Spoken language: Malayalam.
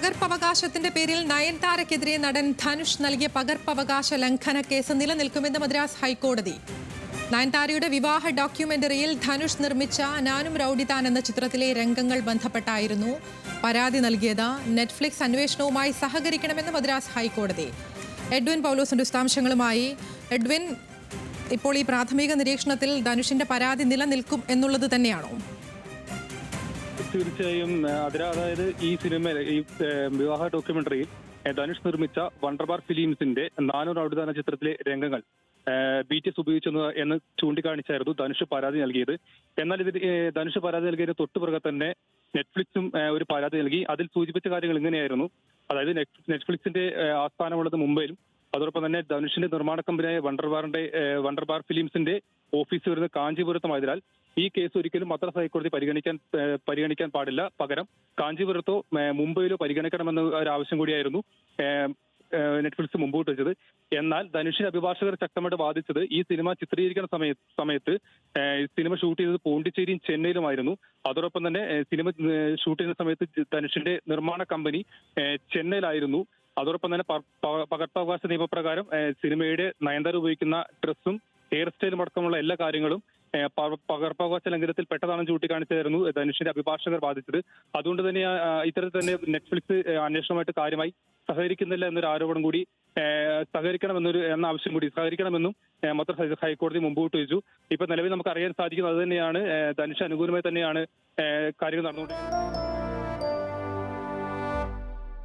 പകർപ്പവകാശത്തിന്റെ പേരിൽ നയൻതാരയ്ക്കെതിരെ നടൻ ധനുഷ് നൽകിയ പകർപ്പവകാശ ലംഘന കേസ് നിലനിൽക്കുമെന്ന് മദ്രാസ് ഹൈക്കോടതി. നയൻതാരയുടെ വിവാഹ ഡോക്യുമെന്ററിയിൽ ധനുഷ് നിർമ്മിച്ച നാനും റൌഡിതാൻ എന്ന ചിത്രത്തിലെ രംഗങ്ങൾ ബന്ധപ്പെട്ടായിരുന്നു പരാതി നൽകിയത്. നെറ്റ്ഫ്ലിക്സ് അന്വേഷണവുമായി സഹകരിക്കണമെന്ന് മദ്രാസ് ഹൈക്കോടതി. എഡ്വിൻ പൗലോസിന്റെ വിശദാംശങ്ങളുമായി. എഡ്വിൻ, ഇപ്പോൾ ഈ പ്രാഥമിക നിരീക്ഷണത്തിൽ ധനുഷിന്റെ പരാതി നിലനിൽക്കും എന്നുള്ളത് തന്നെയാണോ? തീർച്ചയായും അതായത് ഈ സിനിമ ഈ വിവാഹ ഡോക്യുമെന്ററിയിൽ ധനുഷ് നിർമ്മിച്ച വണ്ടർബാർ ഫിലിംസിന്റെ നാനൂറ് റൌഡിതാൻ എന്ന ചിത്രത്തിലെ രംഗങ്ങൾ BTS ഉപയോഗിച്ചെന്ന് എന്ന് ചൂണ്ടിക്കാണിച്ചായിരുന്നു ധനുഷ് പരാതി നൽകിയത്. എന്നാൽ ധനുഷ് പരാതി നൽകിയതിന് തൊട്ടുപുറകെ തന്നെ നെറ്റ്ഫ്ലിക്സും ഒരു പരാതി നൽകി. അതിൽ സൂചിപ്പിച്ച കാര്യങ്ങൾ ഇങ്ങനെയായിരുന്നു. അതായത് നെറ്റ്ഫ്ലിക്സിന്റെ ആസ്ഥാനമുള്ളത് മുംബൈയിലും അതോടൊപ്പം തന്നെ ധനുഷിന്റെ നിർമ്മാണ കമ്പനിയായ വണ്ടർബാർ ഫിലിംസിന്റെ ഓഫീസ് വരുന്നത് കാഞ്ചീപുരത്തുമായതിനാൽ ഈ കേസ് ഒരിക്കലും മദ്രാസ് ഹൈക്കോടതി പരിഗണിക്കാൻ പാടില്ല. പകരം കാഞ്ചീപുരത്തോ മുംബൈയിലോ പരിഗണിക്കണമെന്ന ഒരു ആവശ്യം കൂടിയായിരുന്നു നെറ്റ്ഫ്ലിക്സ് മുമ്പോട്ട് വെച്ചത്. എന്നാൽ ധനുഷിന്റെ അഭിഭാഷകർ ശക്തമായിട്ട് വാദിച്ചത് ഈ സിനിമ ചിത്രീകരിക്കുന്ന സമയത്ത് സിനിമ ഷൂട്ട് ചെയ്തത് പോണ്ടിച്ചേരിയും ചെന്നൈയിലുമായിരുന്നു. അതോടൊപ്പം തന്നെ സിനിമ ഷൂട്ട് ചെയ്യുന്ന സമയത്ത് ധനുഷിന്റെ നിർമ്മാണ കമ്പനി ചെന്നൈയിലായിരുന്നു. അതോടൊപ്പം തന്നെ പകർപ്പവകാശ നിയമപ്രകാരം സിനിമയുടെ നയൻതാര ഉപയോഗിക്കുന്ന ഡ്രസ്സും ഹെയർ സ്റ്റൈലും അടക്കമുള്ള എല്ലാ കാര്യങ്ങളും പകർപ്പവകാശ ലംഘനത്തിൽ പെട്ടതാണെന്ന് ചൂണ്ടിക്കാണിച്ചായിരുന്നു ധനുഷിന്റെ അഭിഭാഷകർ വാദിച്ചത്. അതുകൊണ്ട് തന്നെ ഇത്തരത്തിൽ തന്നെ നെറ്റ്ഫ്ലിക്സ് അന്വേഷണവുമായിട്ട് കാര്യമായി സഹകരിക്കുന്നില്ല എന്നൊരു ആരോപണം കൂടി എന്ന ആവശ്യം കൂടി സഹകരിക്കണമെന്നും മദ്രാസ് ഹൈക്കോടതി മുമ്പോട്ട് വെച്ചു. ഇപ്പൊ നിലവിൽ നമുക്ക് അറിയാൻ സാധിക്കുന്നത് അത് തന്നെയാണ്. ധനുഷ് അനുകൂലമായി തന്നെയാണ് കാര്യങ്ങൾ നടന്നുകൊണ്ടിരിക്കുന്നത്.